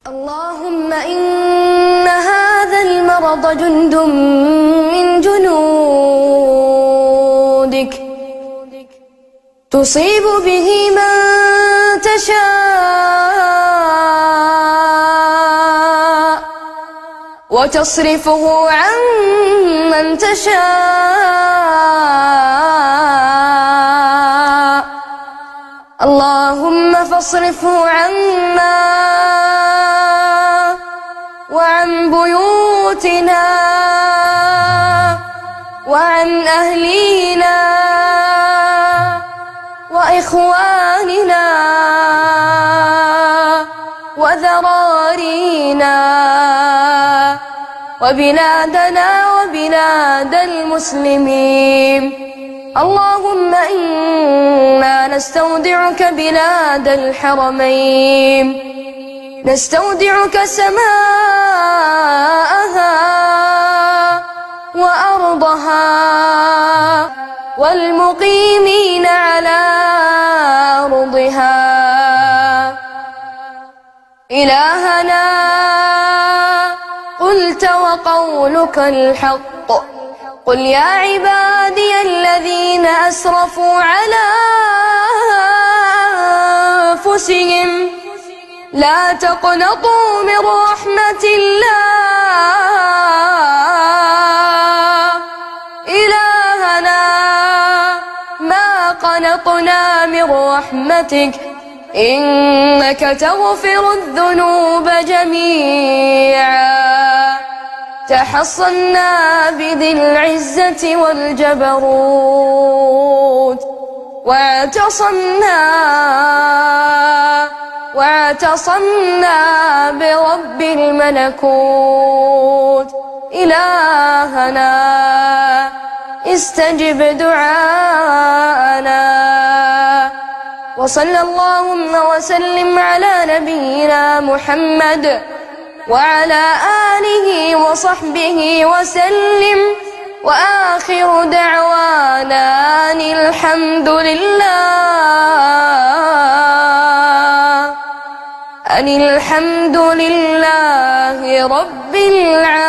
اللهم إن هذا المرض جند من جنودك تصيب به من تشاء وتصرفه عن من تشاء. اللهم فاصرفه عنا وعن بيوتنا وعن أهلينا وإخواننا وذرارينا وبلادنا وبلاد المسلمين. اللهم إنا نستودعك بلاد الحرمين، نستودعك سماءها وأرضها والمقيمين على أرضها. إلهنا قلت وقولك الحق، قل يا عبادي الذين أسرفوا على أنفسهم لا تقنطوا من رحمة الله. إلهنا ما قنطنا من رحمتك، إنك تغفر الذنوب جميعا. تحصنا بذي العزة والجبروت واعتصمنا برب الملكوت. إلهنا استجب دعاءنا. وصلى اللهم وسلم على نبينا محمد وعلى آله وصحبه وسلم. وآخر دعوانا أن الحمد لله رب العالمين.